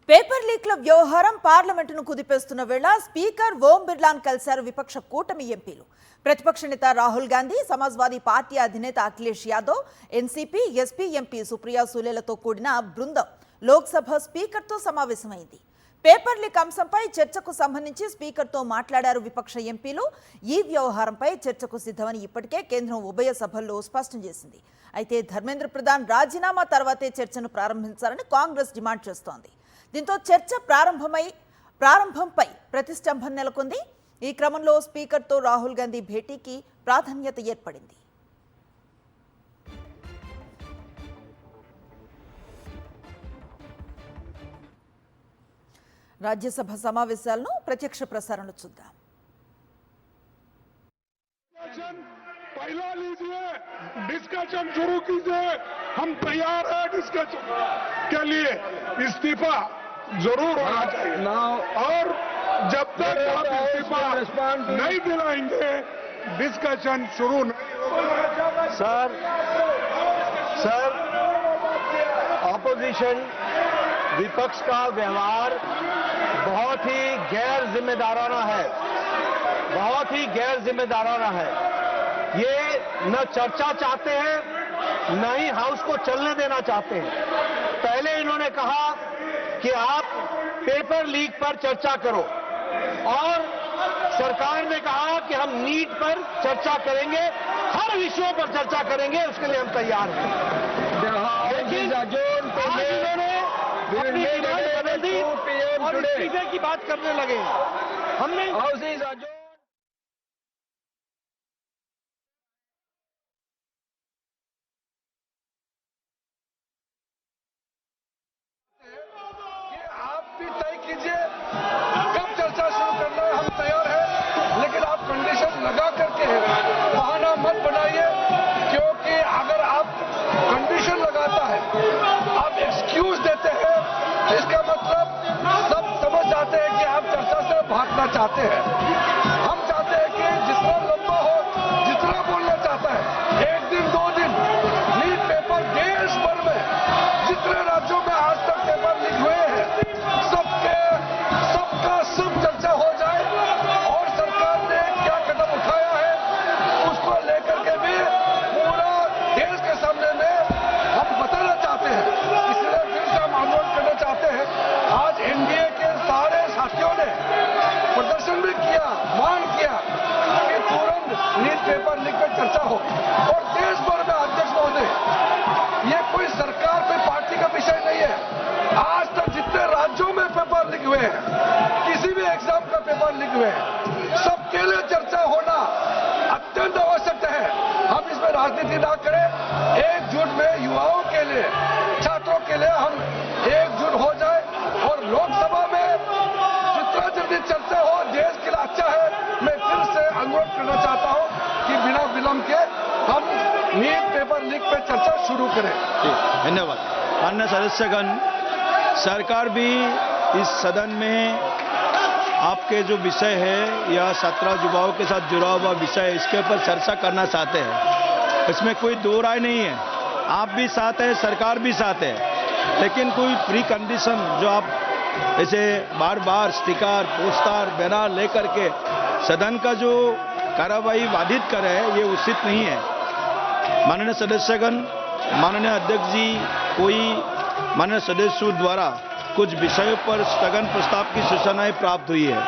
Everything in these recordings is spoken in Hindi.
పేపర్ లీక్ల వ్యవహారం పార్లమెంటును కుదిపేస్తున్న వేళ స్పీకర్ ఓం బిర్లాను కలిశారు విపక్ష కూటమి ఎంపీలు. ప్రతిపక్ష నేత రాహుల్ గాంధీ, సమాజ్వాదీ పార్టీ అధినేత Akhilesh Yadav, NCP, SP MP Supriya సూలేలతో కూడిన బృందం లోక్సభ స్పీకర్తో సమావేశమైంది. పేపర్ లీక్ అంశంపై చర్చకు సంబంధించి స్పీకర్తో మాట్లాడారు విపక్ష ఎంపీలు. ఈ వ్యవహారంపై చర్చకు సిద్ధమని ఇప్పటికే కేంద్రం ఉభయ సభల్లో స్పష్టం చేసింది. అయితే ధర్మేంద్ర ప్రధాన్ రాజీనామా తర్వాతే చర్చను ప్రారంభించాలని కాంగ్రెస్ డిమాండ్ చేస్తోంది. దీంతో చర్చ ప్రారంభంపై ప్రతిష్టంభన నెలకొంది. ఈ క్రమంలో స్పీకర్తో రాహుల్ గాంధీ భేటీకి ప్రాధాన్యత ఏర్పడింది. రాజ్యసభ సమావేశాలను ప్రత్యక్ష ప్రసారంలో చూద్దాం. पहला लीजिए, डिस्कशन शुरू कीजिए, हम तैयार हैं डिस्कशन के लिए. इस्तीफा जरूर होना चाहिए और जब तक आप इस्तीफा नहीं दिलाएंगे डिस्कशन शुरू नहीं होगा. सर ऑपोजिशन विपक्ष का व्यवहार बहुत ही गैर जिम्मेदाराना है, बहुत ही गैर जिम्मेदाराना है. ये न चर्चा चाहते हैं न ही हाउस को चलने देना चाहते हैं. पहले इन्होंने कहा कि आप पेपर लीक पर चर्चा करो और सरकार ने कहा कि हम नीट पर चर्चा करेंगे, हर विषयों पर चर्चा करेंगे, उसके लिए हम तैयार हैं. लेकिन आज इन्होंने अपनी डिमांड बदल दी और इस्तीफे की बात करने लगे. हमने आप भी तय कीजिए कब चर्चा शुरू करना है, हम तैयार हैं, लेकिन आप कंडीशन लगा करके बहाना मत बनाइए, क्योंकि अगर आप कंडीशन लगाता है, आप एक्सक्यूज देते हैं, इसका मतलब सब समझ जाते हैं कि आप चर्चा से भागना चाहते हैं. हम चाहते हैं कि जितना लंबा हो, जितना बोलना चाहता है, एक दिन 2 दिन लीक पेपर देश भर में जितने राज्यों में आज तक पेपर लीक हुए हैं सबका सब चर्चा हो जाए और सरकार ने क्या कदम उठाया है उसको लेकर के भी पूरा देश के सामने में हम बताना चाहते हैं. इसलिए फिर से हम आंदोलन करना चाहते हैं. आज एनडीए के सारे साथियों ने प्रदर्शन भी किया, मांग किया कि तुरंत नीट पेपर लीक पर चर्चा हो. और देश भर में अध्यक्ष महोदय, ये कोई सरकार कोई पार्टी का विषय नहीं है. आज तक जितने राज्यों में पेपर लीक हुए हैं, किसी भी एग्जाम का पेपर लीक हुए हैं, सबके लिए चर्चा होना अत्यंत आवश्यक है. हम इसमें राजनीति ना करें, एकजुट में युवाओं के लिए, छात्रों के लिए हम एकजुट हो जाए और लोकसभा में जितना जल्दी चर्चा हो देश के लिए अच्छा है. मैं फिर से अनुरोध करना चाहता हूं कि बिना विलंब के हम नीट पेपर लीक पर चर्चा शुरू करें. धन्यवाद. अन्य सदस्यगण, सरकार भी इस सदन में आपके जो विषय है या 17 युवाओं के साथ जुड़ा हुआ विषय, इसके ऊपर चर्चा करना चाहते हैं. इसमें कोई दो राय नहीं है. आप भी साथ है, सरकार भी साथ है, लेकिन कोई प्री कंडीशन जो आप ऐसे बार बार स्टिकर, पोस्टर, बैनर लेकर के सदन का जो कार्रवाई बाधित करे, ये उचित नहीं है. माननीय सदस्यगण, माननीय अध्यक्ष जी, कोई माननीय सदस्यों द्वारा कुछ विषयों पर स्थगन प्रस्ताव की सूचनाएं प्राप्त हुई है.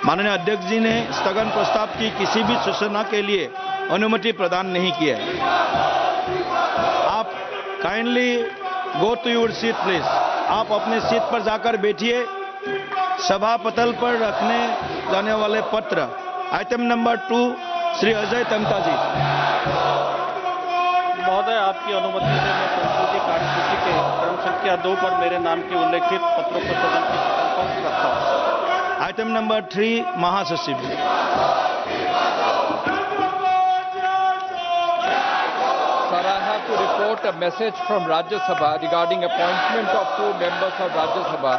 माननीय अध्यक्ष जी ने स्थगन प्रस्ताव की किसी भी सूचना के लिए अनुमति प्रदान नहीं की है. आप kindly go to your seat please. आप अपने सीट पर जाकर बैठिए. सभा पटल पर रखने जाने वाले पत्र आइटम नंबर 2 श्री अजय तमता जी. महोदय, आपकी अनुमति से मैं संसदीय कार्यसूची के क्रम संख्या 2 पर मेरे नाम के उल्लेखित पत्रों को सदन की पटल पर रखता हूं. आइटम नंबर 3 महासचिव. Sir, I have to report a message from Rajya Sabha regarding appointment of 2 members of Rajya Sabha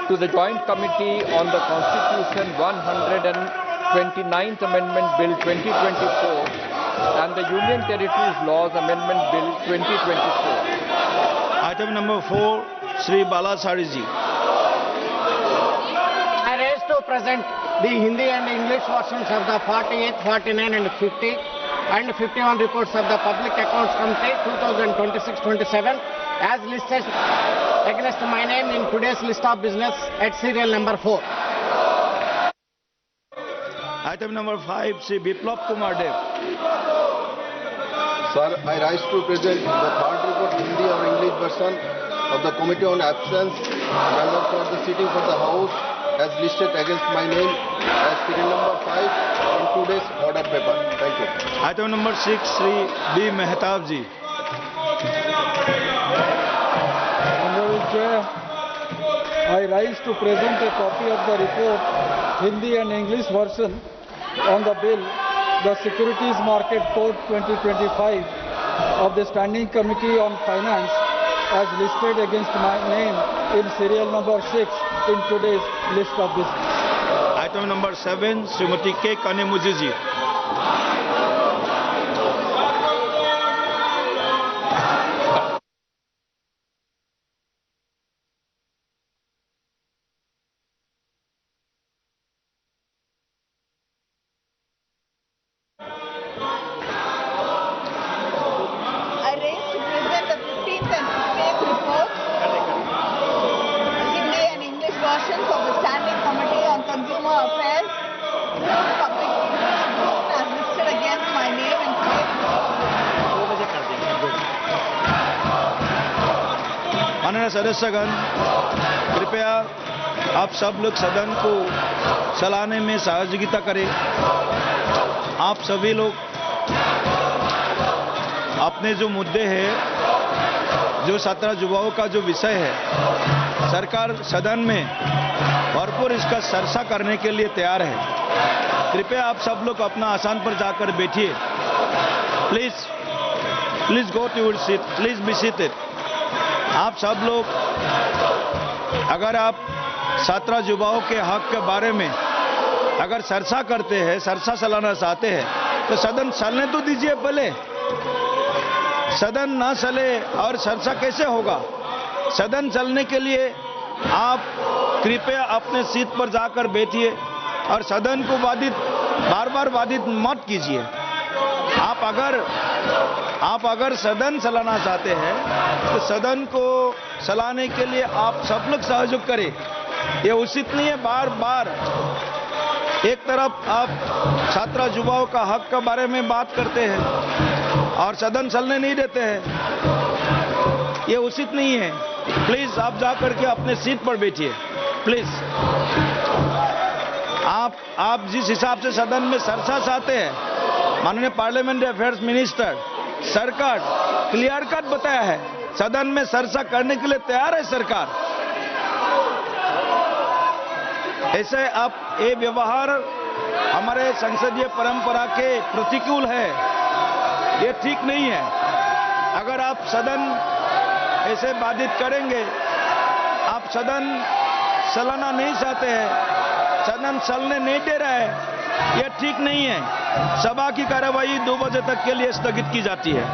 to the Joint Committee on the Constitution 129th Amendment Bill 2024 and the Union Territories Laws Amendment Bill 2024. Item number 4, Sri Balasari ji. present the Hindi and English versions of the 48, 49 and 50 and 51 reports of the Public Accounts Committee 2026-27 as listed against my name in today's list of business at serial number 4. Item number 5, Sri Biplab Kumar Dev. Sir, I rise to present the third report, Hindi or English version of the Committee on Absence, member for the sitting for the House, as listed against my name as serial number 5 in today's order paper. Thank you. Item number 6, Sri B. Mehtab ji. Honorable Chair, I rise to present a copy of the report, Hindi and English version, on the bill, the Securities Market Code 2025 of the Standing Committee on Finance, as listed against my name in serial number 6 in today's list of business. Item number 7, Srimati K. Kanemuji ji. I raise to present the 15th and 16th reports, Hindi and English versions of the Standing Committee on Consumer Affairs, Public Distribution as listed against my name in today's माननीय सदस्यगण, कृपया आप सब लोग सदन को चलाने में सहयोगिता करें। आप सभी लोग अपने जो मुद्दे हैं, जो 17 युवाओं का जो विषय है, सरकार सदन में भरपूर इसका चर्चा करने के लिए तैयार है। कृपया आप सब लोग अपना आसन पर जाकर बैठिए। Please go to your seat, please be seated. आप सब लोग अगर आप 17 युवाओं के हक के बारे में अगर चर्चा करते हैं, चर्चा चलाना चाहते हैं, तो सदन चलने तो दीजिए पहले। सदन ना चले और चर्चा कैसे होगा? सदन चलने के लिए आप कृपया अपने सीट पर जाकर बैठिए और सदन को बार बार बाधित मत कीजिए। आप अगर सदन चलाना चाहते हैं तो सदन को चलाने के लिए आप सब लोग सहयोग करें। ये उचित नहीं है बार बार एक तरफ आप छात्र युवाओं का हक के बारे में बात करते हैं और सदन चलने नहीं देते हैं। ये उचित नहीं है। प्लीज आप जाकर के अपने सीट पर बैठिए। प्लीज आप जिस हिसाब से सदन में चर्चा चाहते हैं, माननीय पार्लियामेंट्री अफेयर्स मिनिस्टर सरकार क्लियर कट बताया है, सदन में चर्चा करने के लिए तैयार है सरकार। ऐसे आप ये व्यवहार हमारे संसदीय परंपरा के प्रतिकूल है, ये ठीक नहीं है। अगर आप सदन ऐसे बाधित करेंगे, आप सदन चलाना नहीं चाहते हैं, सदन चलने नहीं दे रहा है, ये ठीक नहीं है। सभा की कार्यवाही 2 बजे तक के लिए स्थगित की जाती है।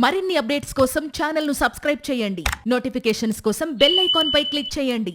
మరిన్ని అప్డేట్స్ కోసం ఛానల్ ను సబ్స్క్రైబ్ చేయండి. నోటిఫికేషన్స్ కోసం బెల్ ఐకాన్ పై క్లిక్ చేయండి.